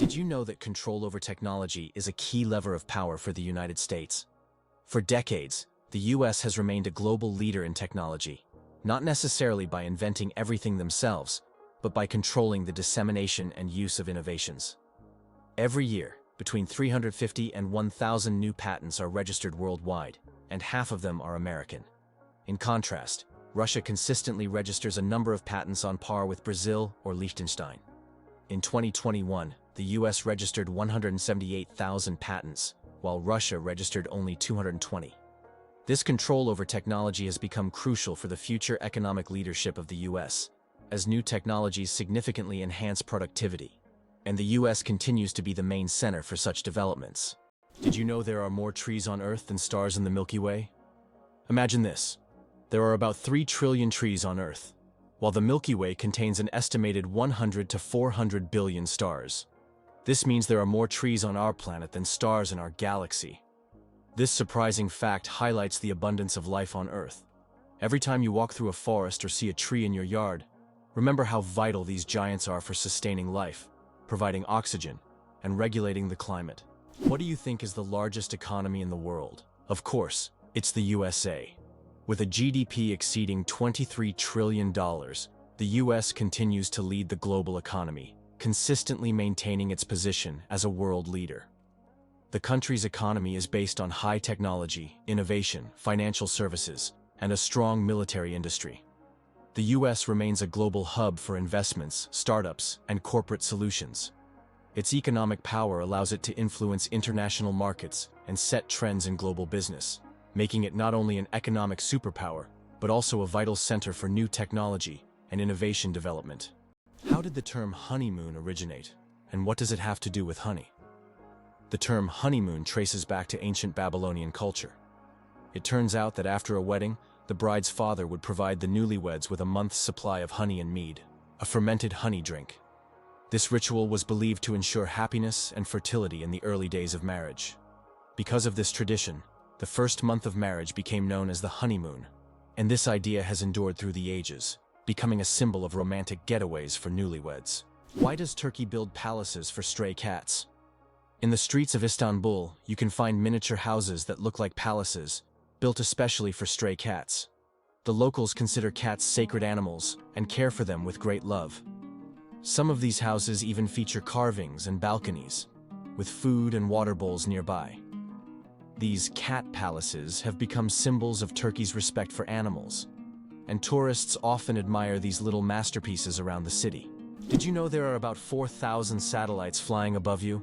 Did you know that control over technology is a key lever of power for the United States? For decades, the US has remained a global leader in technology, not necessarily by inventing everything themselves, but by controlling the dissemination and use of innovations. Every year, between 350 and 1,000 new patents are registered worldwide, and half of them are American. In contrast, Russia consistently registers a number of patents on par with Brazil or Liechtenstein. In 2021, the US registered 178,000 patents, while Russia registered only 220. This control over technology has become crucial for the future economic leadership of the US, as new technologies significantly enhance productivity, and the US continues to be the main center for such developments. Did you know there are more trees on Earth than stars in the Milky Way? Imagine this. There are about 3 trillion trees on Earth, while the Milky Way contains an estimated 100 to 400 billion stars. This means there are more trees on our planet than stars in our galaxy. This surprising fact highlights the abundance of life on Earth. Every time you walk through a forest or see a tree in your yard, remember how vital these giants are for sustaining life, providing oxygen, and regulating the climate. What do you think is the largest economy in the world? Of course, it's the USA. With a GDP exceeding $23 trillion, the US continues to lead the global economy, consistently maintaining its position as a world leader. The country's economy is based on high technology, innovation, financial services, and a strong military industry. The US remains a global hub for investments, startups, and corporate solutions. Its economic power allows it to influence international markets and set trends in global business, making it not only an economic superpower, but also a vital center for new technology and innovation development. How did the term honeymoon originate, and what does it have to do with honey? The term honeymoon traces back to ancient Babylonian culture. It turns out that after a wedding, the bride's father would provide the newlyweds with a month's supply of honey and mead, a fermented honey drink. This ritual was believed to ensure happiness and fertility in the early days of marriage. Because of this tradition, the first month of marriage became known as the honeymoon, and this idea has endured through the ages, becoming a symbol of romantic getaways for newlyweds. Why does Turkey build palaces for stray cats? In the streets of Istanbul, you can find miniature houses that look like palaces, built especially for stray cats. The locals consider cats sacred animals and care for them with great love. Some of these houses even feature carvings and balconies, with food and water bowls nearby. These cat palaces have become symbols of Turkey's respect for animals, and tourists often admire these little masterpieces around the city. Did you know there are about 4,000 satellites flying above you?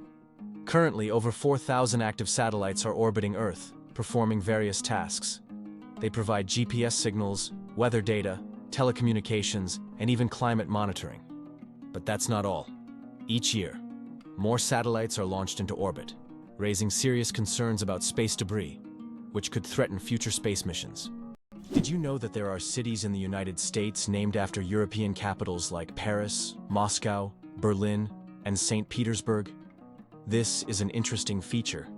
Currently, over 4,000 active satellites are orbiting Earth, performing various tasks. They provide GPS signals, weather data, telecommunications, and even climate monitoring. But that's not all. Each year, more satellites are launched into orbit, raising serious concerns about space debris, which could threaten future space missions. Did you know that there are cities in the United States named after European capitals like Paris, Moscow, Berlin, and St. Petersburg? This is an interesting feature,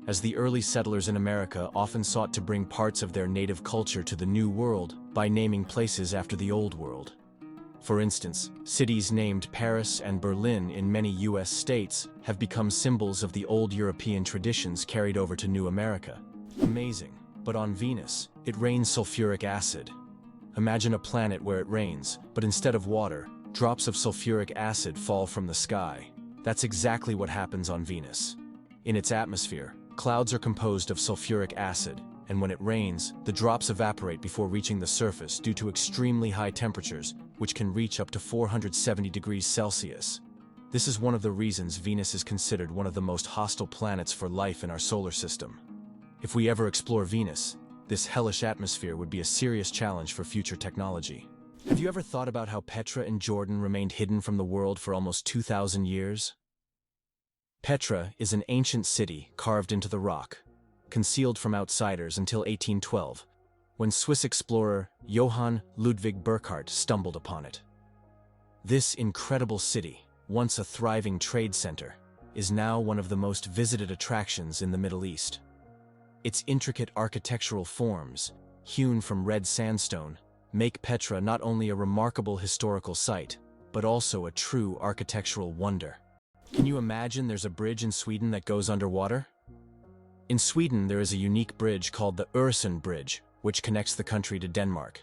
as the early settlers in America often sought to bring parts of their native culture to the New World by naming places after the Old World. For instance, cities named Paris and Berlin in many US states have become symbols of the old European traditions carried over to New America. Amazing, but on Venus, it rains sulfuric acid. Imagine a planet where it rains, but instead of water, drops of sulfuric acid fall from the sky. That's exactly what happens on Venus. In its atmosphere, clouds are composed of sulfuric acid, and when it rains, the drops evaporate before reaching the surface due to extremely high temperatures, which can reach up to 470 degrees Celsius. This is one of the reasons Venus is considered one of the most hostile planets for life in our solar system. If we ever explore Venus, this hellish atmosphere would be a serious challenge for future technology. Have you ever thought about how Petra in Jordan remained hidden from the world for almost 2,000 years? Petra is an ancient city carved into the rock, concealed from outsiders until 1812, when Swiss explorer Johann Ludwig Burckhardt stumbled upon it. This incredible city, once a thriving trade center, is now one of the most visited attractions in the Middle East. Its intricate architectural forms, hewn from red sandstone, make Petra not only a remarkable historical site, but also a true architectural wonder. Can you imagine there's a bridge in Sweden that goes underwater? In Sweden, there is a unique bridge called the Öresund Bridge, which connects the country to Denmark.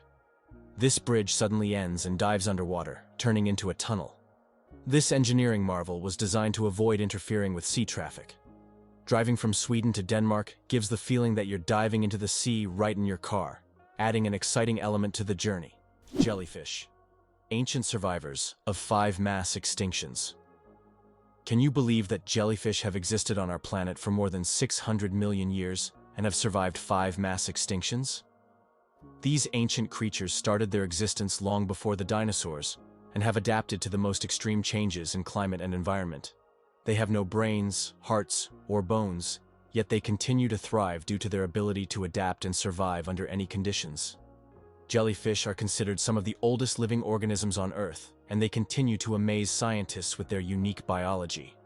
This bridge suddenly ends and dives underwater, turning into a tunnel. This engineering marvel was designed to avoid interfering with sea traffic. Driving from Sweden to Denmark gives the feeling that you're diving into the sea right in your car, adding an exciting element to the journey. Jellyfish. Ancient survivors of 5 mass extinctions. Can you believe that jellyfish have existed on our planet for more than 600 million years and have survived 5 mass extinctions? These ancient creatures started their existence long before the dinosaurs and have adapted to the most extreme changes in climate and environment. They have no brains, hearts, or bones, yet they continue to thrive due to their ability to adapt and survive under any conditions. Jellyfish are considered some of the oldest living organisms on Earth, and they continue to amaze scientists with their unique biology.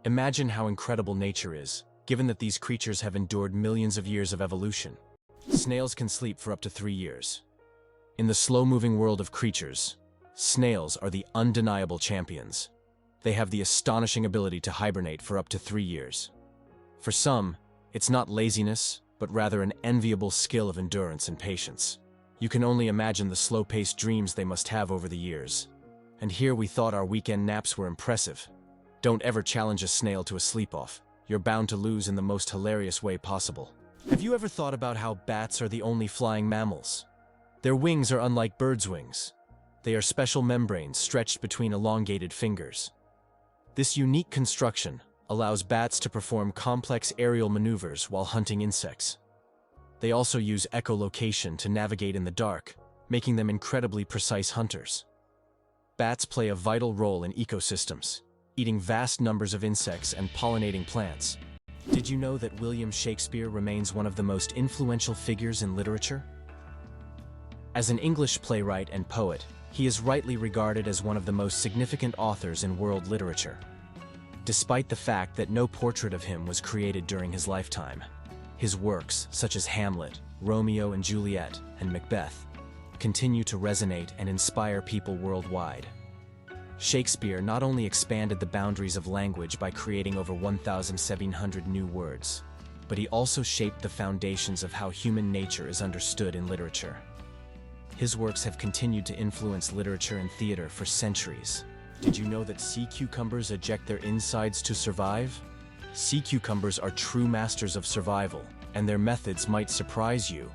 Imagine how incredible nature is, given that these creatures have endured millions of years of evolution. Snails can sleep for up to 3 years. In the slow-moving world of creatures, snails are the undeniable champions. They have the astonishing ability to hibernate for up to 3 years. For some, it's not laziness, but rather an enviable skill of endurance and patience. You can only imagine the slow-paced dreams they must have over the years. And here we thought our weekend naps were impressive. Don't ever challenge a snail to a sleep-off. You're bound to lose in the most hilarious way possible. Have you ever thought about how bats are the only flying mammals? Their wings are unlike birds' wings. They are special membranes stretched between elongated fingers. This unique construction allows bats to perform complex aerial maneuvers while hunting insects. They also use echolocation to navigate in the dark, making them incredibly precise hunters. Bats play a vital role in ecosystems, eating vast numbers of insects and pollinating plants. Did you know that William Shakespeare remains one of the most influential figures in literature? As an English playwright and poet, he is rightly regarded as one of the most significant authors in world literature. Despite the fact that no portrait of him was created during his lifetime, his works, such as Hamlet, Romeo and Juliet, and Macbeth, continue to resonate and inspire people worldwide. Shakespeare not only expanded the boundaries of language by creating over 1,700 new words, but he also shaped the foundations of how human nature is understood in literature. His works have continued to influence literature and theater for centuries. Did you know that sea cucumbers eject their insides to survive? Sea cucumbers are true masters of survival, and their methods might surprise you.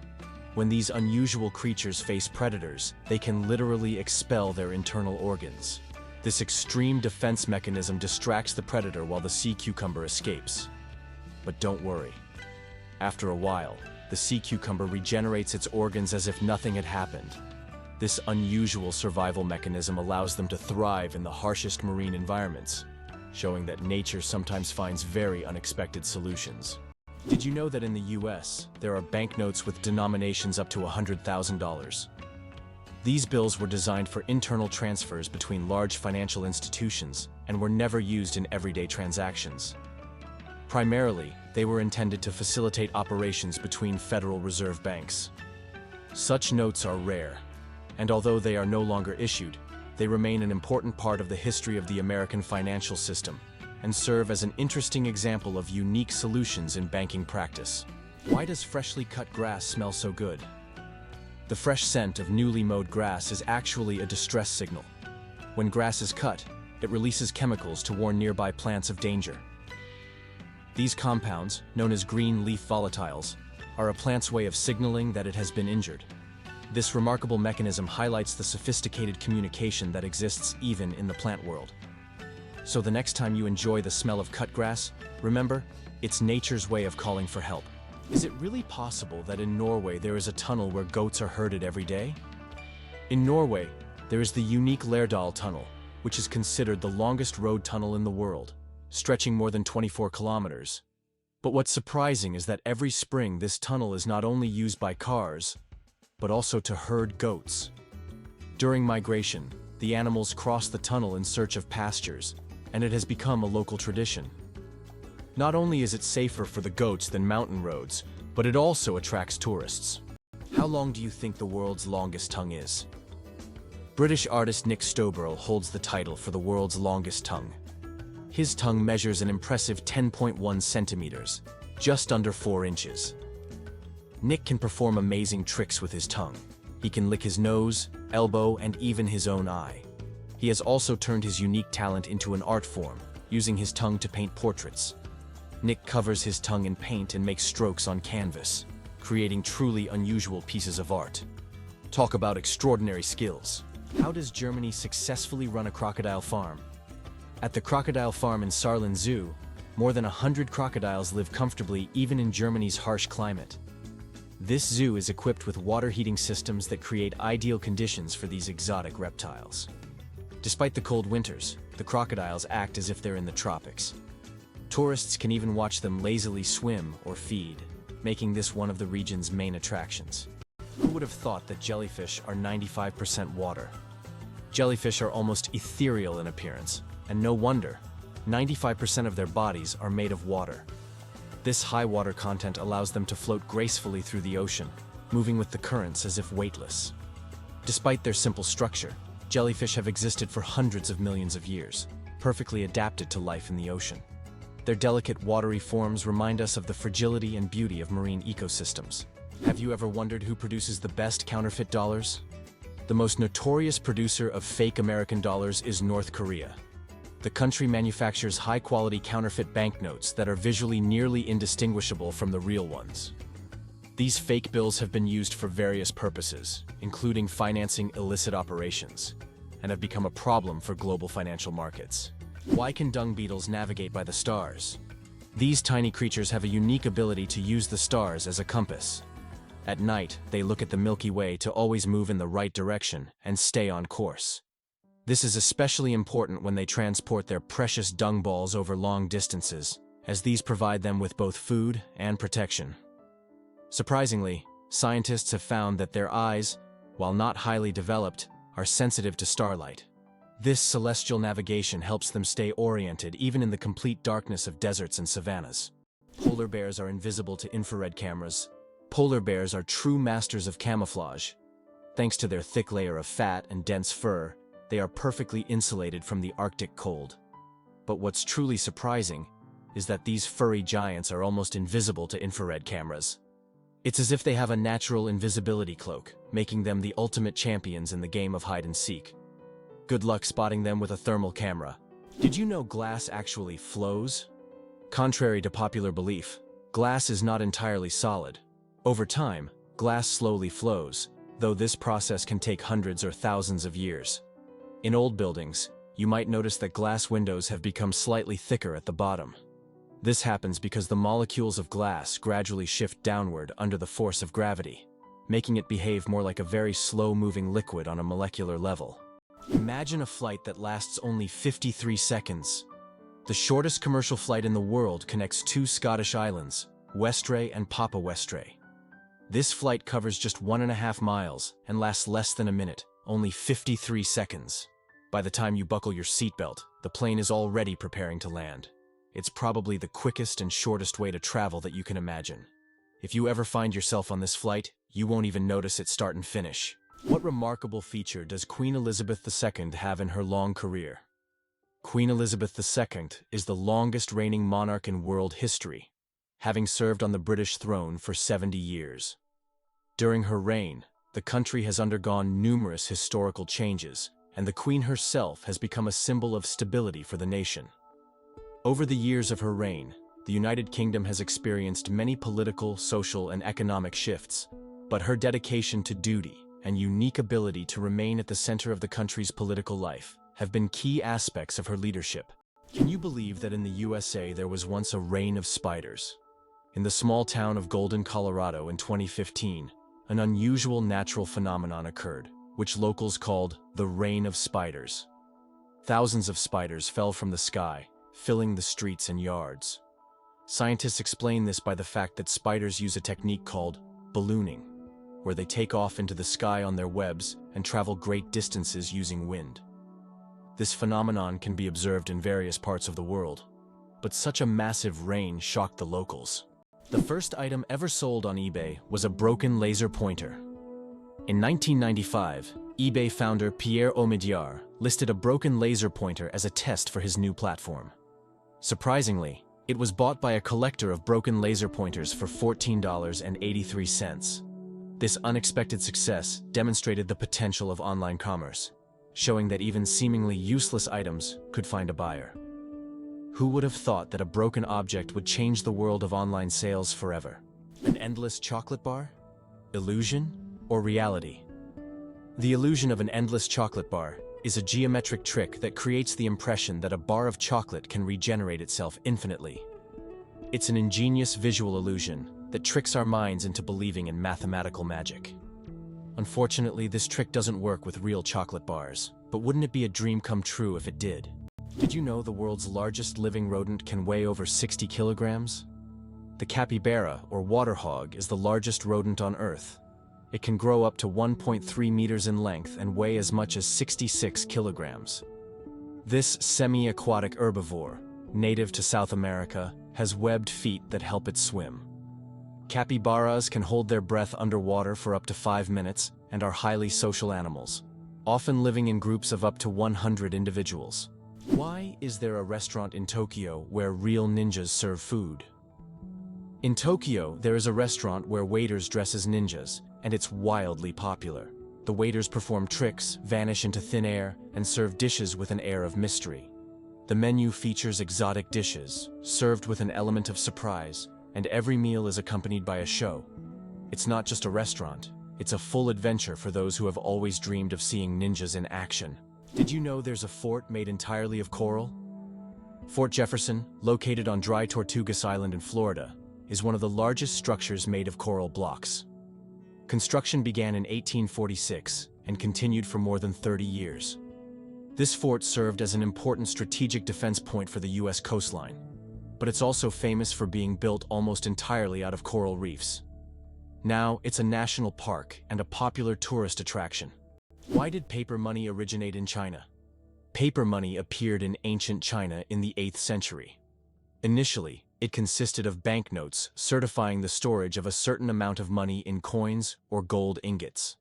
When these unusual creatures face predators, they can literally expel their internal organs. This extreme defense mechanism distracts the predator while the sea cucumber escapes. But don't worry. After a while, the sea cucumber regenerates its organs as if nothing had happened. This unusual survival mechanism allows them to thrive in the harshest marine environments, showing that nature sometimes finds very unexpected solutions. Did you know that in the US, there are banknotes with denominations up to $100,000? These bills were designed for internal transfers between large financial institutions and were never used in everyday transactions. Primarily, they were intended to facilitate operations between Federal Reserve banks. Such notes are rare, and although they are no longer issued, they remain an important part of the history of the American financial system and serve as an interesting example of unique solutions in banking practice. Why does freshly cut grass smell so good? The fresh scent of newly mowed grass is actually a distress signal. When grass is cut, it releases chemicals to warn nearby plants of danger. These compounds, known as green leaf volatiles, are a plant's way of signaling that it has been injured. This remarkable mechanism highlights the sophisticated communication that exists even in the plant world. So the next time you enjoy the smell of cut grass, remember, it's nature's way of calling for help. Is it really possible that in Norway there is a tunnel where goats are herded every day? In Norway, there is the unique Lærdal Tunnel, which is considered the longest road tunnel in the world, stretching more than 24 kilometers. But what's surprising is that every spring this tunnel is not only used by cars, but also to herd goats. During migration, the animals cross the tunnel in search of pastures, and it has become a local tradition. Not only is it safer for the goats than mountain roads, but it also attracts tourists. How long do you think the world's longest tongue is? British artist Nick Stoberl holds the title for the world's longest tongue. His tongue measures an impressive 10.1 centimeters, just under 4 inches. Nick can perform amazing tricks with his tongue. He can lick his nose, elbow, and even his own eye. He has also turned his unique talent into an art form, using his tongue to paint portraits. Nick covers his tongue in paint and makes strokes on canvas, creating truly unusual pieces of art. Talk about extraordinary skills. How does Germany successfully run a crocodile farm? At the crocodile farm in Saarland Zoo, more than 100 crocodiles live comfortably even in Germany's harsh climate. This zoo is equipped with water heating systems that create ideal conditions for these exotic reptiles. Despite the cold winters, the crocodiles act as if they're in the tropics. Tourists can even watch them lazily swim or feed, making this one of the region's main attractions. Who would have thought that jellyfish are 95% water? Jellyfish are almost ethereal in appearance, and no wonder, 95% of their bodies are made of water. This high water content allows them to float gracefully through the ocean, moving with the currents as if weightless. Despite their simple structure, jellyfish have existed for hundreds of millions of years, perfectly adapted to life in the ocean. Their delicate watery forms remind us of the fragility and beauty of marine ecosystems. Have you ever wondered who produces the best counterfeit dollars? The most notorious producer of fake American dollars is North Korea. The country manufactures high-quality counterfeit banknotes that are visually nearly indistinguishable from the real ones. These fake bills have been used for various purposes, including financing illicit operations, and have become a problem for global financial markets. Why can dung beetles navigate by the stars? These tiny creatures have a unique ability to use the stars as a compass. At night, they look at the Milky Way to always move in the right direction and stay on course. This is especially important when they transport their precious dung balls over long distances, as these provide them with both food and protection. Surprisingly, scientists have found that their eyes, while not highly developed, are sensitive to starlight. This celestial navigation helps them stay oriented even in the complete darkness of deserts and savannas. Polar bears are invisible to infrared cameras. Polar bears are true masters of camouflage. Thanks to their thick layer of fat and dense fur, they are perfectly insulated from the Arctic cold. But what's truly surprising is that these furry giants are almost invisible to infrared cameras. It's as if they have a natural invisibility cloak, making them the ultimate champions in the game of hide and seek. Good luck spotting them with a thermal camera. Did you know glass actually flows? Contrary to popular belief, glass is not entirely solid. Over time, glass slowly flows, though this process can take hundreds or thousands of years. In old buildings, you might notice that glass windows have become slightly thicker at the bottom. This happens because the molecules of glass gradually shift downward under the force of gravity, making it behave more like a very slow-moving liquid on a molecular level. Imagine a flight that lasts only 53 seconds. The shortest commercial flight in the world connects two Scottish islands, Westray and Papa Westray. This flight covers just 1.5 miles and lasts less than a minute, only 53 seconds. By the time you buckle your seatbelt, the plane is already preparing to land. It's probably the quickest and shortest way to travel that you can imagine. If you ever find yourself on this flight, you won't even notice it start and finish. What remarkable feature does Queen Elizabeth II have in her long career? Queen Elizabeth II is the longest reigning monarch in world history, having served on the British throne for 70 years. During her reign, the country has undergone numerous historical changes, and the Queen herself has become a symbol of stability for the nation. Over the years of her reign, the United Kingdom has experienced many political, social, and economic shifts, but her dedication to duty and unique ability to remain at the center of the country's political life have been key aspects of her leadership. Can you believe that in the USA there was once a reign of spiders? In the small town of Golden, Colorado in 2015, an unusual natural phenomenon occurred, which locals called the Reign of Spiders. Thousands of spiders fell from the sky, filling the streets and yards. Scientists explain this by the fact that spiders use a technique called ballooning, where they take off into the sky on their webs and travel great distances using wind. This phenomenon can be observed in various parts of the world, but such a massive reign shocked the locals. The first item ever sold on eBay was a broken laser pointer. In 1995, eBay founder Pierre Omidyar listed a broken laser pointer as a test for his new platform. Surprisingly, it was bought by a collector of broken laser pointers for $14.83. This unexpected success demonstrated the potential of online commerce, showing that even seemingly useless items could find a buyer. Who would have thought that a broken object would change the world of online sales forever? An endless chocolate bar? Illusion or reality? The illusion of an endless chocolate bar is a geometric trick that creates the impression that a bar of chocolate can regenerate itself infinitely. It's an ingenious visual illusion that tricks our minds into believing in mathematical magic. Unfortunately, this trick doesn't work with real chocolate bars, but wouldn't it be a dream come true if it did? Did you know the world's largest living rodent can weigh over 60 kilograms? The capybara, or water hog, is the largest rodent on Earth. It can grow up to 1.3 meters in length and weigh as much as 66 kilograms. This semi-aquatic herbivore, native to South America, has webbed feet that help it swim. Capybaras can hold their breath underwater for up to 5 minutes and are highly social animals, often living in groups of up to 100 individuals. Why is there a restaurant in Tokyo where real ninjas serve food? In Tokyo, there is a restaurant where waiters dress as ninjas, and it's wildly popular. The waiters perform tricks, vanish into thin air, and serve dishes with an air of mystery. The menu features exotic dishes, served with an element of surprise, and every meal is accompanied by a show. It's not just a restaurant, it's a full adventure for those who have always dreamed of seeing ninjas in action. Did you know there's a fort made entirely of coral? Fort Jefferson, located on Dry Tortugas Island in Florida, is one of the largest structures made of coral blocks. Construction began in 1846 and continued for more than 30 years. This fort served as an important strategic defense point for the U.S. coastline, but it's also famous for being built almost entirely out of coral reefs. Now, it's a national park and a popular tourist attraction. Why did paper money originate in China? Paper money appeared in ancient China in the 8th century. Initially, it consisted of banknotes certifying the storage of a certain amount of money in coins or gold ingots.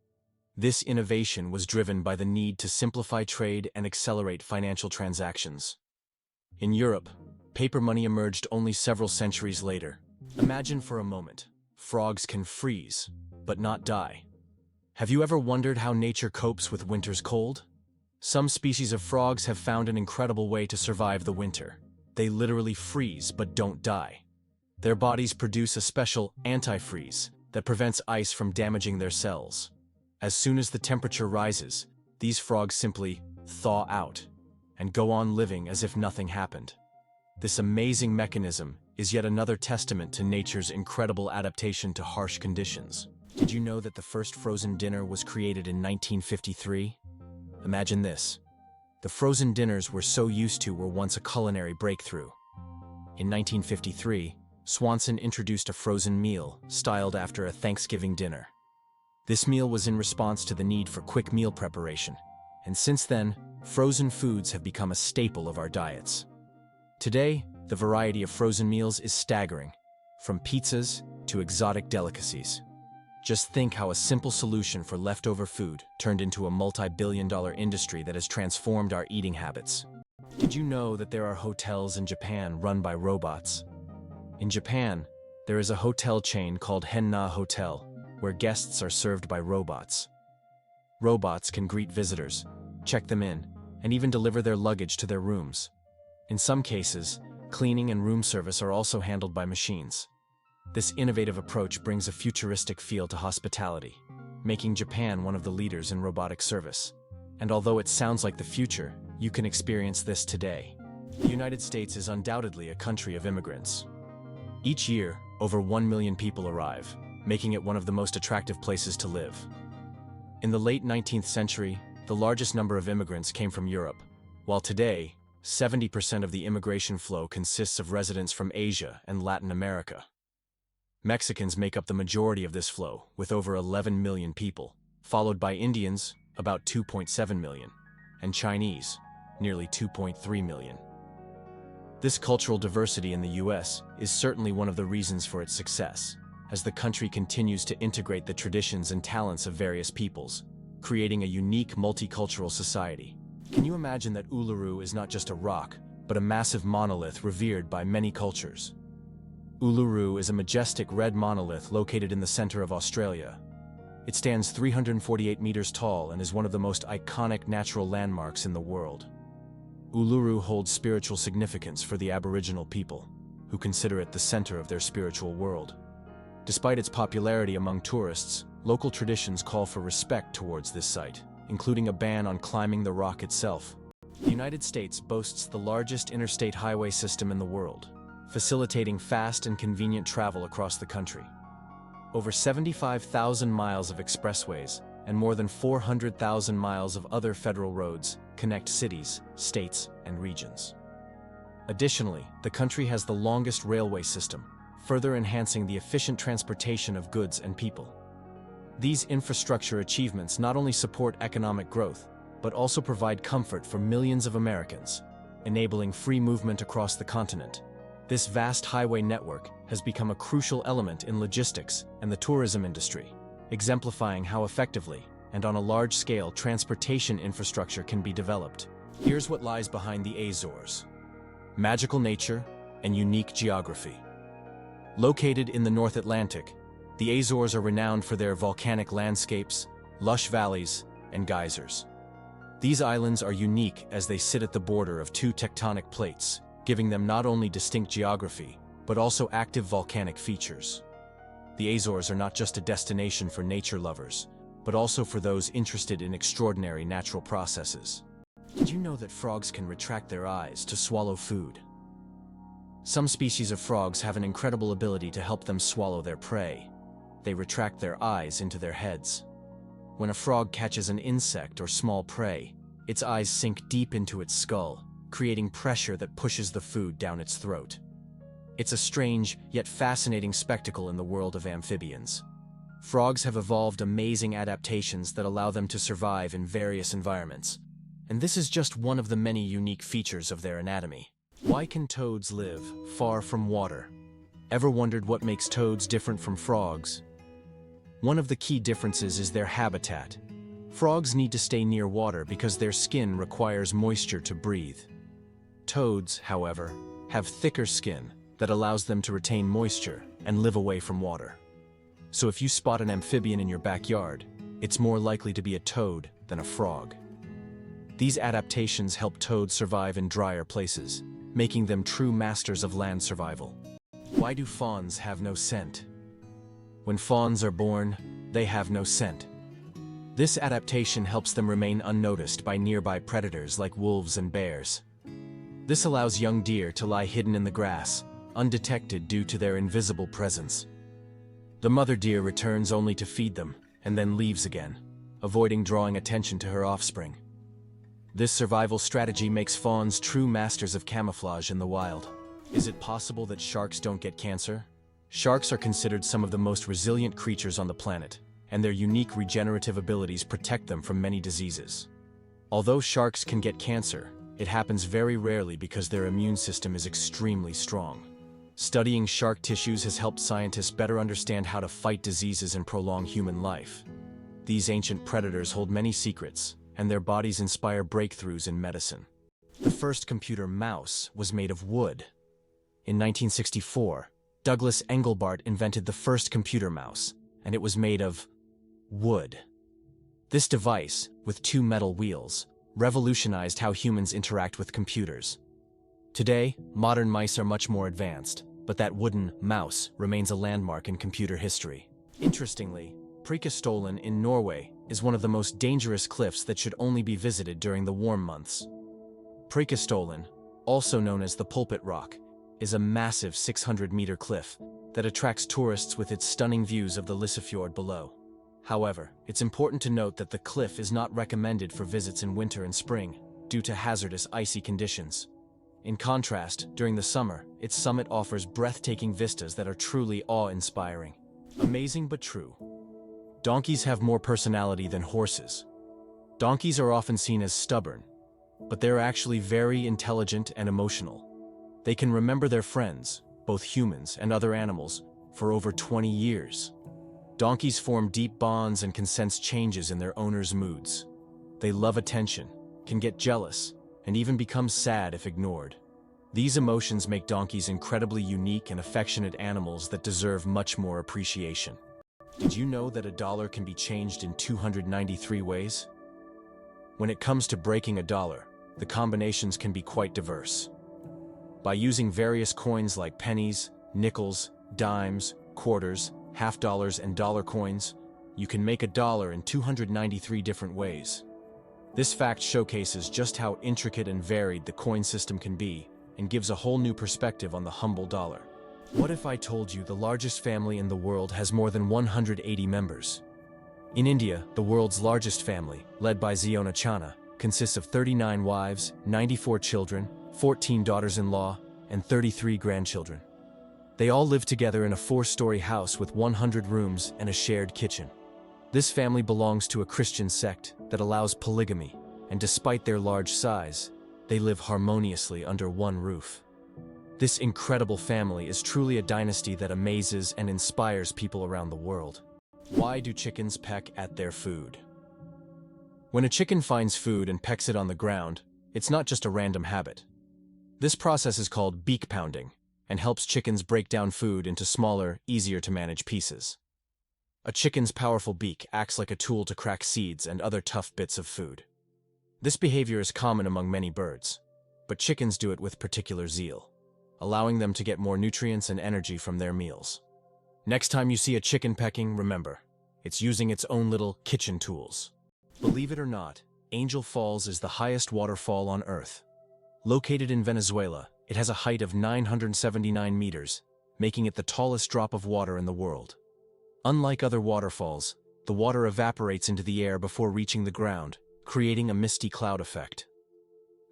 This innovation was driven by the need to simplify trade and accelerate financial transactions. In Europe, paper money emerged only several centuries later. Imagine for a moment, frogs can freeze, but not die. Have you ever wondered how nature copes with winter's cold? Some species of frogs have found an incredible way to survive the winter. They literally freeze but don't die. Their bodies produce a special antifreeze that prevents ice from damaging their cells. As soon as the temperature rises, these frogs simply thaw out and go on living as if nothing happened. This amazing mechanism is yet another testament to nature's incredible adaptation to harsh conditions. Did you know that the first frozen dinner was created in 1953? Imagine this. The frozen dinners we're so used to were once a culinary breakthrough. In 1953, Swanson introduced a frozen meal styled after a Thanksgiving dinner. This meal was in response to the need for quick meal preparation, and since then, frozen foods have become a staple of our diets. Today, the variety of frozen meals is staggering, from pizzas to exotic delicacies. Just think how a simple solution for leftover food turned into a multi-billion-dollar industry that has transformed our eating habits. Did you know that there are hotels in Japan run by robots? In Japan, there is a hotel chain called Henna Hotel, where guests are served by robots. Robots can greet visitors, check them in, and even deliver their luggage to their rooms. In some cases, cleaning and room service are also handled by machines. This innovative approach brings a futuristic feel to hospitality, making Japan one of the leaders in robotic service. And although it sounds like the future, you can experience this today. The United States is undoubtedly a country of immigrants. Each year, over 1 million people arrive, making it one of the most attractive places to live. In the late 19th century, the largest number of immigrants came from Europe, while today, 70% of the immigration flow consists of residents from Asia and Latin America. Mexicans make up the majority of this flow, with over 11 million people, followed by Indians, about 2.7 million, and Chinese, nearly 2.3 million. This cultural diversity in the U.S. is certainly one of the reasons for its success, as the country continues to integrate the traditions and talents of various peoples, creating a unique multicultural society. Can you imagine that Uluru is not just a rock, but a massive monolith revered by many cultures. Uluru is a majestic red monolith located in the center of Australia. It stands 348 meters tall and is one of the most iconic natural landmarks in the world. Uluru holds spiritual significance for the Aboriginal people, who consider it the center of their spiritual world. Despite its popularity among tourists, local traditions call for respect towards this site, including a ban on climbing the rock itself. The United States boasts the largest interstate highway system in the world, facilitating fast and convenient travel across the country. Over 75,000 miles of expressways and more than 400,000 miles of other federal roads connect cities, states, and regions. Additionally, the country has the longest railway system, further enhancing the efficient transportation of goods and people. These infrastructure achievements not only support economic growth, but also provide comfort for millions of Americans, enabling free movement across the continent. This vast highway network has become a crucial element in logistics and the tourism industry, exemplifying how effectively and on a large scale transportation infrastructure can be developed. Here's what lies behind the Azores: magical nature and unique geography. Located in the North Atlantic, the Azores are renowned for their volcanic landscapes, lush valleys, and geysers. These islands are unique as they sit at the border of two tectonic plates, giving them not only distinct geography, but also active volcanic features. The Azores are not just a destination for nature lovers, but also for those interested in extraordinary natural processes. Did you know that frogs can retract their eyes to swallow food? Some species of frogs have an incredible ability to help them swallow their prey. They retract their eyes into their heads. When a frog catches an insect or small prey, its eyes sink deep into its skull, creating pressure that pushes the food down its throat. It's a strange, yet fascinating spectacle in the world of amphibians. Frogs have evolved amazing adaptations that allow them to survive in various environments. And this is just one of the many unique features of their anatomy. Why can toads live far from water? Ever wondered what makes toads different from frogs? One of the key differences is their habitat. Frogs need to stay near water because their skin requires moisture to breathe. Toads, however, have thicker skin that allows them to retain moisture and live away from water. So if you spot an amphibian in your backyard, it's more likely to be a toad than a frog. These adaptations help toads survive in drier places, making them true masters of land survival. Why do fawns have no scent? When fawns are born, they have no scent. This adaptation helps them remain unnoticed by nearby predators like wolves and bears. This allows young deer to lie hidden in the grass, undetected due to their invisible presence. The mother deer returns only to feed them, and then leaves again, avoiding drawing attention to her offspring. This survival strategy makes fawns true masters of camouflage in the wild. Is it possible that sharks don't get cancer? Sharks are considered some of the most resilient creatures on the planet, and their unique regenerative abilities protect them from many diseases. Although sharks can get cancer, it happens very rarely because their immune system is extremely strong. Studying shark tissues has helped scientists better understand how to fight diseases and prolong human life. These ancient predators hold many secrets, and their bodies inspire breakthroughs in medicine. The first computer mouse was made of wood. In 1964, Douglas Engelbart invented the first computer mouse, and it was made of wood. This device, with two metal wheels, revolutionized how humans interact with computers. Today, modern mice are much more advanced, but that wooden mouse remains a landmark in computer history. Interestingly, Preikestolen in Norway is one of the most dangerous cliffs that should only be visited during the warm months. Preikestolen, also known as the Pulpit Rock, is a massive 600-meter cliff that attracts tourists with its stunning views of the Lysefjord below. However, it's important to note that the cliff is not recommended for visits in winter and spring due to hazardous icy conditions. In contrast, during the summer, its summit offers breathtaking vistas that are truly awe-inspiring. Amazing but true. Donkeys have more personality than horses. Donkeys are often seen as stubborn, but they're actually very intelligent and emotional. They can remember their friends, both humans and other animals, for over 20 years. Donkeys form deep bonds and can sense changes in their owners' moods. They love attention, can get jealous, and even become sad if ignored. These emotions make donkeys incredibly unique and affectionate animals that deserve much more appreciation. Did you know that a dollar can be changed in 293 ways? When it comes to breaking a dollar, the combinations can be quite diverse. By using various coins like pennies, nickels, dimes, quarters, half dollars, and dollar coins, you can make a dollar in 293 different ways. This fact showcases just how intricate and varied the coin system can be and gives a whole new perspective on the humble dollar. What if I told you the largest family in the world has more than 180 members? In India, the world's largest family, led by Ziona Chana, consists of 39 wives, 94 children, 14 daughters-in-law, and 33 grandchildren. They all live together in a 4-story house with 100 rooms and a shared kitchen. This family belongs to a Christian sect that allows polygamy, and despite their large size, they live harmoniously under one roof. This incredible family is truly a dynasty that amazes and inspires people around the world. Why do chickens peck at their food? When a chicken finds food and pecks it on the ground, it's not just a random habit. This process is called beak pounding and helps chickens break down food into smaller, easier-to-manage pieces. A chicken's powerful beak acts like a tool to crack seeds and other tough bits of food. This behavior is common among many birds, but chickens do it with particular zeal, allowing them to get more nutrients and energy from their meals. Next time you see a chicken pecking, remember, it's using its own little kitchen tools. Believe it or not, Angel Falls is the highest waterfall on Earth. Located in Venezuela, it has a height of 979 meters, making it the tallest drop of water in the world. Unlike other waterfalls, the water evaporates into the air before reaching the ground, creating a misty cloud effect.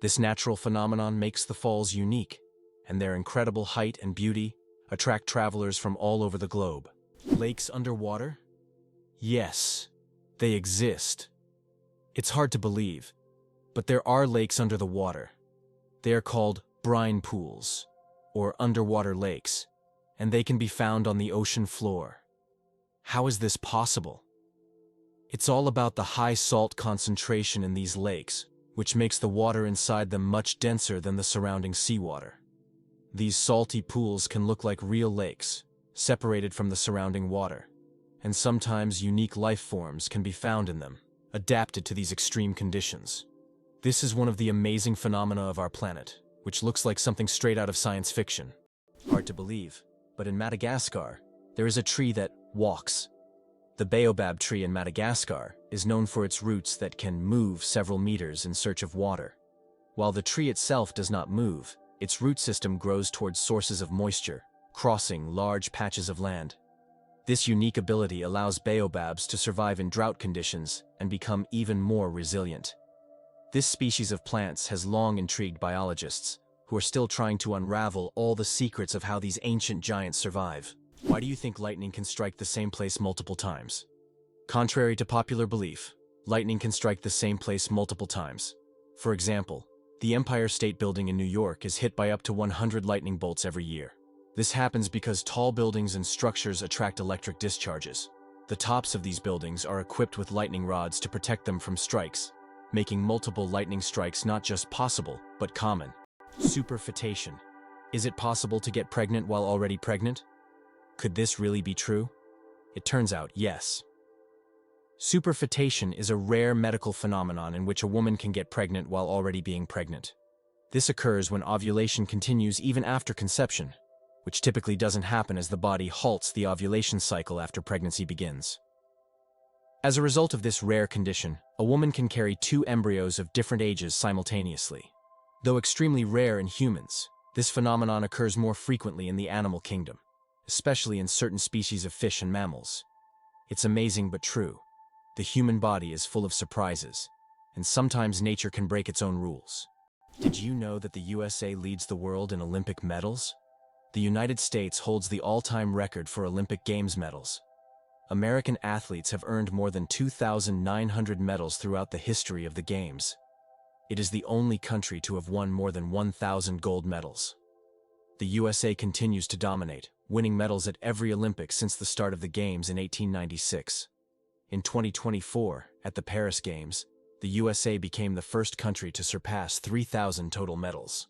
This natural phenomenon makes the falls unique, and their incredible height and beauty attract travelers from all over the globe. Lakes underwater? Yes, they exist. It's hard to believe, but there are lakes under the water. They are called brine pools, or underwater lakes, and they can be found on the ocean floor. How is this possible? It's all about the high salt concentration in these lakes, which makes the water inside them much denser than the surrounding seawater. These salty pools can look like real lakes, separated from the surrounding water, and sometimes unique life forms can be found in them, adapted to these extreme conditions. This is one of the amazing phenomena of our planet, which looks like something straight out of science fiction. Hard to believe, but in Madagascar, there is a tree that walks. The baobab tree in Madagascar is known for its roots that can move several meters in search of water. While the tree itself does not move, its root system grows towards sources of moisture, crossing large patches of land. This unique ability allows baobabs to survive in drought conditions and become even more resilient. This species of plants has long intrigued biologists, who are still trying to unravel all the secrets of how these ancient giants survive. Why do you think lightning can strike the same place multiple times? Contrary to popular belief, lightning can strike the same place multiple times. For example, the Empire State Building in New York is hit by up to 100 lightning bolts every year. This happens because tall buildings and structures attract electric discharges. The tops of these buildings are equipped with lightning rods to protect them from strikes, making multiple lightning strikes not just possible, but common. Superfetation. Is it possible to get pregnant while already pregnant? Could this really be true? It turns out, yes. Superfetation is a rare medical phenomenon in which a woman can get pregnant while already being pregnant. This occurs when ovulation continues even after conception, which typically doesn't happen as the body halts the ovulation cycle after pregnancy begins. As a result of this rare condition, a woman can carry 2 embryos of different ages simultaneously. Though extremely rare in humans, this phenomenon occurs more frequently in the animal kingdom, especially in certain species of fish and mammals. It's amazing but true. The human body is full of surprises, and sometimes nature can break its own rules. Did you know that the USA leads the world in Olympic medals? The United States holds the all-time record for Olympic Games medals. American athletes have earned more than 2,900 medals throughout the history of the Games. It is the only country to have won more than 1,000 gold medals. The USA continues to dominate, winning medals at every Olympics since the start of the Games in 1896. In 2024, at the Paris Games, the USA became the first country to surpass 3,000 total medals.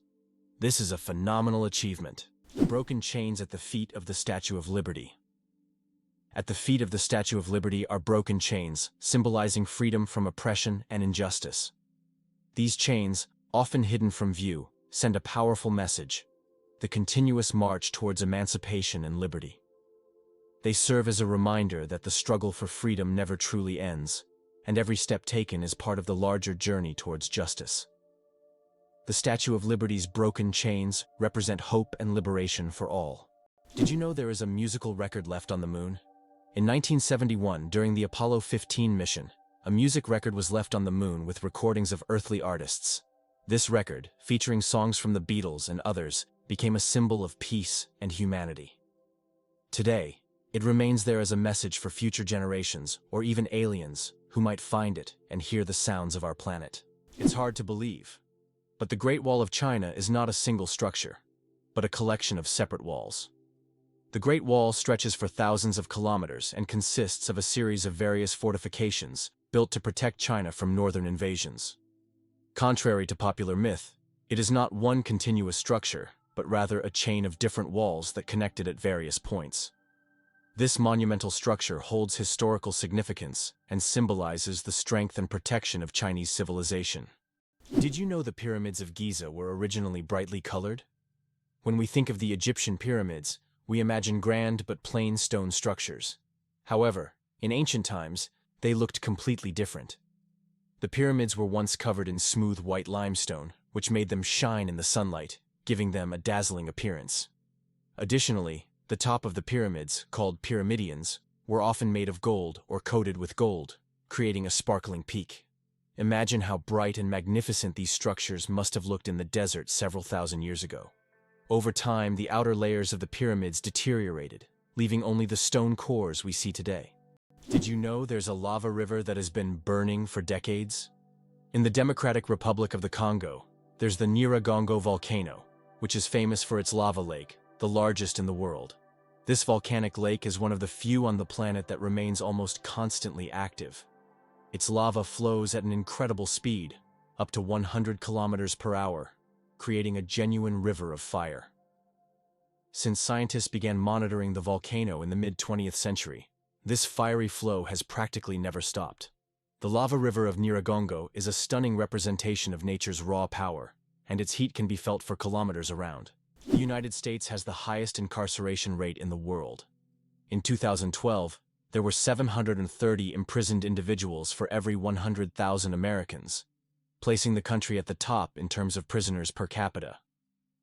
This is a phenomenal achievement. The broken chains at the feet of the Statue of Liberty. At the feet of the Statue of Liberty are broken chains, symbolizing freedom from oppression and injustice. These chains, often hidden from view, send a powerful message: the continuous march towards emancipation and liberty. They serve as a reminder that the struggle for freedom never truly ends, and every step taken is part of the larger journey towards justice. The Statue of Liberty's broken chains represent hope and liberation for all. Did you know there is a musical record left on the moon? In 1971, during the Apollo 15 mission, a music record was left on the moon with recordings of earthly artists. This record, featuring songs from the Beatles and others, became a symbol of peace and humanity. Today, it remains there as a message for future generations, or even aliens, who might find it and hear the sounds of our planet. It's hard to believe, but the Great Wall of China is not a single structure, but a collection of separate walls. The Great Wall stretches for thousands of kilometers and consists of a series of various fortifications built to protect China from northern invasions. Contrary to popular myth, it is not one continuous structure, but rather a chain of different walls that connect it at various points. This monumental structure holds historical significance and symbolizes the strength and protection of Chinese civilization. Did you know the pyramids of Giza were originally brightly colored? When we think of the Egyptian pyramids, we imagine grand but plain stone structures. However, in ancient times, they looked completely different. The pyramids were once covered in smooth white limestone, which made them shine in the sunlight, giving them a dazzling appearance. Additionally, the top of the pyramids, called pyramidions, were often made of gold or coated with gold, creating a sparkling peak. Imagine how bright and magnificent these structures must have looked in the desert several thousand years ago. Over time, the outer layers of the pyramids deteriorated, leaving only the stone cores we see today. Did you know there's a lava river that has been burning for decades? In the Democratic Republic of the Congo, there's the Nyiragongo volcano, which is famous for its lava lake, the largest in the world. This volcanic lake is one of the few on the planet that remains almost constantly active. Its lava flows at an incredible speed, up to 100 kilometers per hour, creating a genuine river of fire. Since scientists began monitoring the volcano in the mid-20th century, this fiery flow has practically never stopped. The lava river of Nyiragongo is a stunning representation of nature's raw power, and its heat can be felt for kilometers around. The United States has the highest incarceration rate in the world. In 2012, there were 730 imprisoned individuals for every 100,000 Americans, placing the country at the top in terms of prisoners per capita.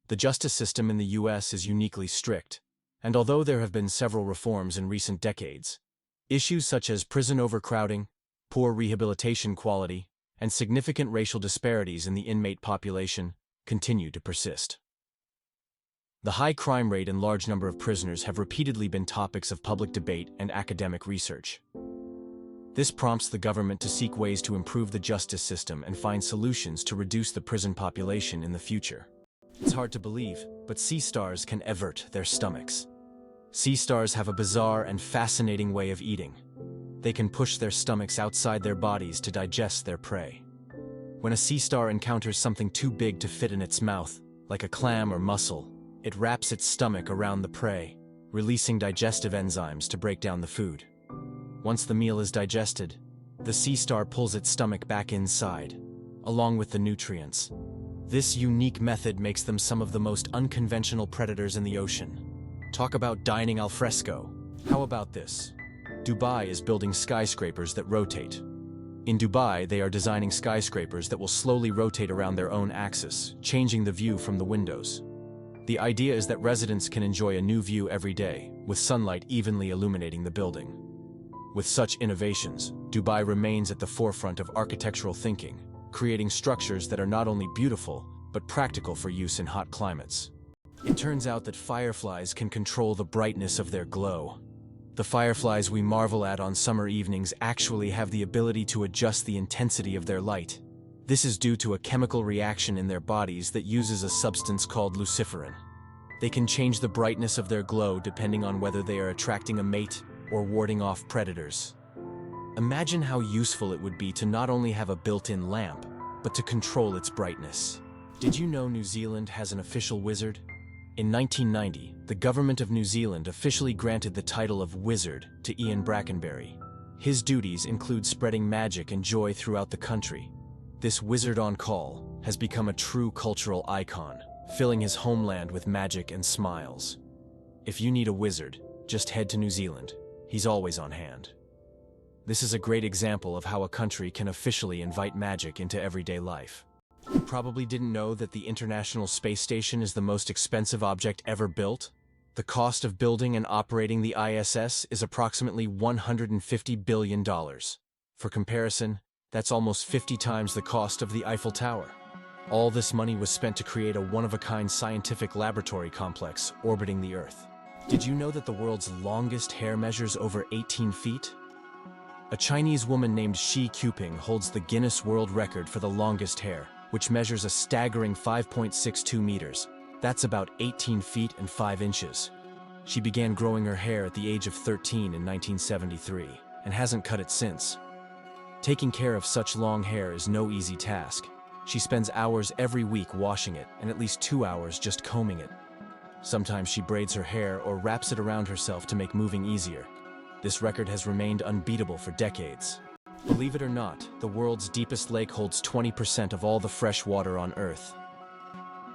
The justice system in the U.S. is uniquely strict, and although there have been several reforms in recent decades, issues such as prison overcrowding, poor rehabilitation quality, and significant racial disparities in the inmate population continue to persist. The high crime rate and large number of prisoners have repeatedly been topics of public debate and academic research. This prompts the government to seek ways to improve the justice system and find solutions to reduce the prison population in the future. It's hard to believe, but sea stars can avert their stomachs. Sea stars have a bizarre and fascinating way of eating. They can push their stomachs outside their bodies to digest their prey. When a sea star encounters something too big to fit in its mouth, like a clam or mussel, it wraps its stomach around the prey, releasing digestive enzymes to break down the food. Once the meal is digested, the sea star pulls its stomach back inside, along with the nutrients. This unique method makes them some of the most unconventional predators in the ocean. Talk about dining al fresco. How about this? Dubai is building skyscrapers that rotate. In Dubai, they are designing skyscrapers that will slowly rotate around their own axis, changing the view from the windows. The idea is that residents can enjoy a new view every day, with sunlight evenly illuminating the building. With such innovations, Dubai remains at the forefront of architectural thinking, creating structures that are not only beautiful, but practical for use in hot climates. It turns out that fireflies can control the brightness of their glow. The fireflies we marvel at on summer evenings actually have the ability to adjust the intensity of their light. This is due to a chemical reaction in their bodies that uses a substance called luciferin. They can change the brightness of their glow depending on whether they are attracting a mate or warding off predators. Imagine how useful it would be to not only have a built-in lamp, but to control its brightness. Did you know New Zealand has an official wizard? In 1990, the government of New Zealand officially granted the title of Wizard to Ian Brackenbury. His duties include spreading magic and joy throughout the country. This wizard on call has become a true cultural icon, filling his homeland with magic and smiles. If you need a wizard, just head to New Zealand. He's always on hand. This is a great example of how a country can officially invite magic into everyday life. You probably didn't know that the International Space Station is the most expensive object ever built. The cost of building and operating the ISS is approximately $150 billion. For comparison, that's almost 50 times the cost of the Eiffel Tower. All this money was spent to create a one-of-a-kind scientific laboratory complex orbiting the Earth. Did you know that the world's longest hair measures over 18 feet? A Chinese woman named Shi Quping holds the Guinness World Record for the longest hair, which measures a staggering 5.62 meters. That's about 18 feet and 5 inches. She began growing her hair at the age of 13 in 1973 and hasn't cut it since. Taking care of such long hair is no easy task. She spends hours every week washing it and at least 2 hours just combing it. Sometimes she braids her hair or wraps it around herself to make moving easier. This record has remained unbeatable for decades. Believe it or not, the world's deepest lake holds 20% of all the fresh water on Earth.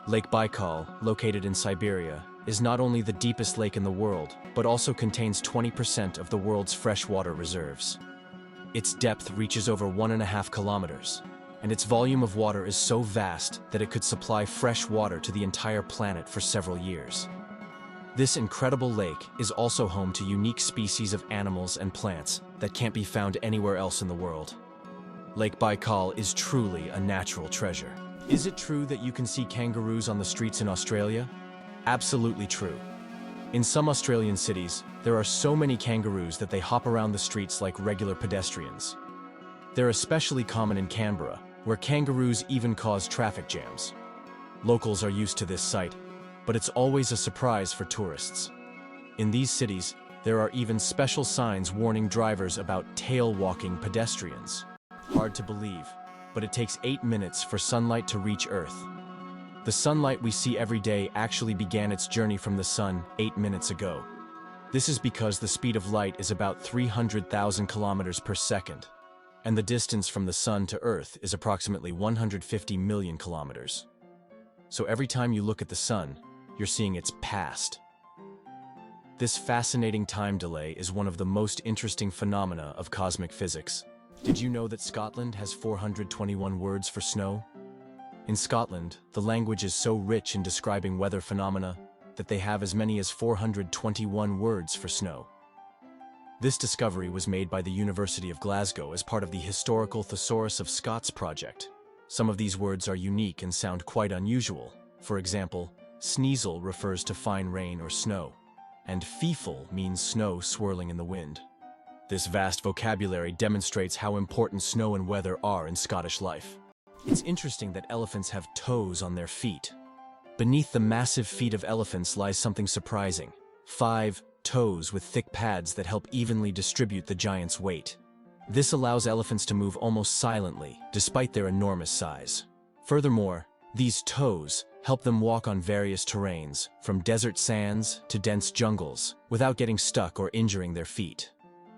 Lake Baikal, located in Siberia, is not only the deepest lake in the world, but also contains 20% of the world's freshwater reserves. Its depth reaches over 1.5 kilometers, and its volume of water is so vast that it could supply fresh water to the entire planet for several years. This incredible lake is also home to unique species of animals and plants that can't be found anywhere else in the world. Lake Baikal is truly a natural treasure. Is it true that you can see kangaroos on the streets in Australia? Absolutely true. In some Australian cities, there are so many kangaroos that they hop around the streets like regular pedestrians. They're especially common in Canberra, where kangaroos even cause traffic jams. Locals are used to this sight, but it's always a surprise for tourists. In these cities, there are even special signs warning drivers about tail-walking pedestrians. Hard to believe, but it takes 8 minutes for sunlight to reach Earth. The sunlight we see every day actually began its journey from the sun 8 minutes ago. This is because the speed of light is about 300,000 kilometers per second, and the distance from the sun to Earth is approximately 150 million kilometers. So every time you look at the sun, you're seeing its past. This fascinating time delay is one of the most interesting phenomena of cosmic physics. Did you know that Scotland has 421 words for snow? In Scotland, the language is so rich in describing weather phenomena that they have as many as 421 words for snow. This discovery was made by the University of Glasgow as part of the Historical Thesaurus of Scots project. Some of these words are unique and sound quite unusual. For example, sneezel refers to fine rain or snow, and feefle means snow swirling in the wind. This vast vocabulary demonstrates how important snow and weather are in Scottish life. It's interesting that elephants have toes on their feet. Beneath the massive feet of elephants lies something surprising: 5 toes with thick pads that help evenly distribute the giant's weight. This allows elephants to move almost silently, despite their enormous size. Furthermore, these toes help them walk on various terrains, from desert sands to dense jungles, without getting stuck or injuring their feet.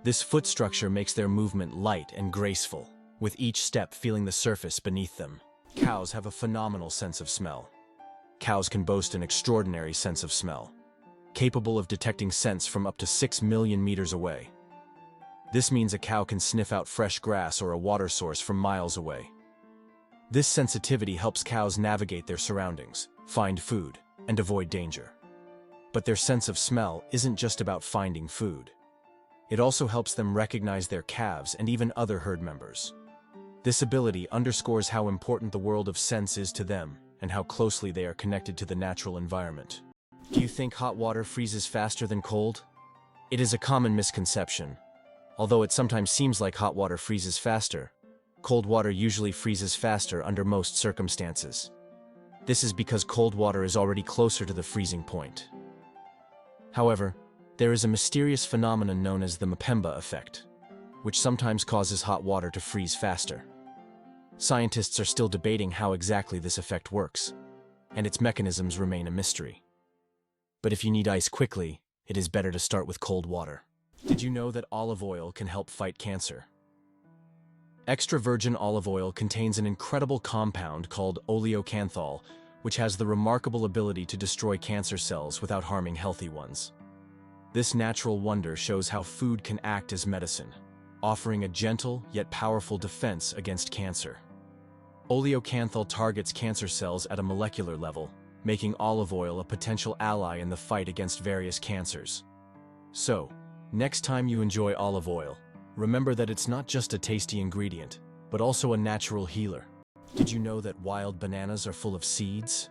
This foot structure makes their movement light and graceful, with each step feeling the surface beneath them. Cows have a phenomenal sense of smell. Cows can boast an extraordinary sense of smell, capable of detecting scents from up to 6 million meters away. This means a cow can sniff out fresh grass or a water source from miles away. This sensitivity helps cows navigate their surroundings, find food, and avoid danger. But their sense of smell isn't just about finding food. It also helps them recognize their calves and even other herd members. This ability underscores how important the world of scents is to them and how closely they are connected to the natural environment. Do you think hot water freezes faster than cold? It is a common misconception. Although it sometimes seems like hot water freezes faster, cold water usually freezes faster under most circumstances. This is because cold water is already closer to the freezing point. However, there is a mysterious phenomenon known as the Mpemba effect, which sometimes causes hot water to freeze faster. Scientists are still debating how exactly this effect works, and its mechanisms remain a mystery. But if you need ice quickly, it is better to start with cold water. Did you know that olive oil can help fight cancer? Extra virgin olive oil contains an incredible compound called oleocanthal, which has the remarkable ability to destroy cancer cells without harming healthy ones. This natural wonder shows how food can act as medicine, offering a gentle yet powerful defense against cancer. Oleocanthal targets cancer cells at a molecular level, making olive oil a potential ally in the fight against various cancers. So, next time you enjoy olive oil, remember that it's not just a tasty ingredient, but also a natural healer. Did you know that wild bananas are full of seeds?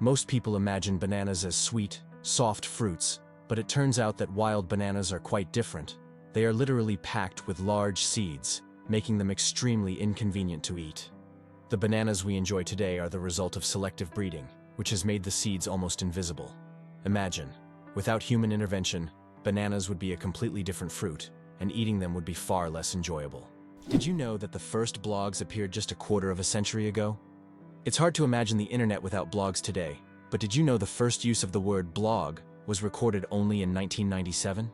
Most people imagine bananas as sweet, soft fruits, but it turns out that wild bananas are quite different. They are literally packed with large seeds, making them extremely inconvenient to eat. The bananas we enjoy today are the result of selective breeding, which has made the seeds almost invisible. Imagine, without human intervention, bananas would be a completely different fruit, and eating them would be far less enjoyable. Did you know that the first blogs appeared just a quarter of a century ago? It's hard to imagine the internet without blogs today, but did you know the first use of the word blog was recorded only in 1997?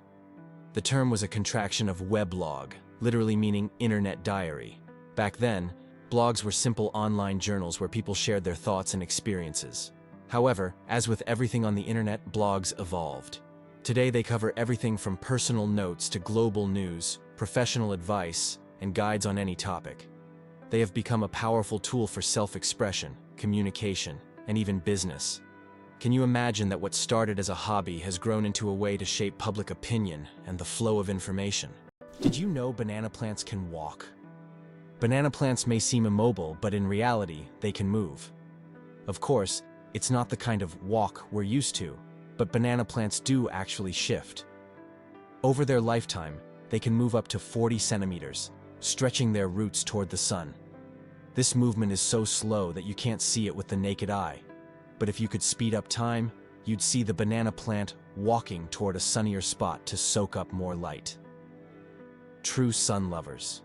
The term was a contraction of weblog, literally meaning internet diary. Back then, blogs were simple online journals where people shared their thoughts and experiences. However, as with everything on the internet, blogs evolved. Today they cover everything from personal notes to global news, professional advice, and guides on any topic. They have become a powerful tool for self-expression, communication, and even business. Can you imagine that what started as a hobby has grown into a way to shape public opinion and the flow of information? Did you know banana plants can walk? Banana plants may seem immobile, but in reality, they can move. Of course, it's not the kind of walk we're used to, but banana plants do actually shift. Over their lifetime, they can move up to 40 centimeters, stretching their roots toward the sun. This movement is so slow that you can't see it with the naked eye. But if you could speed up time, you'd see the banana plant walking toward a sunnier spot to soak up more light. True sun lovers.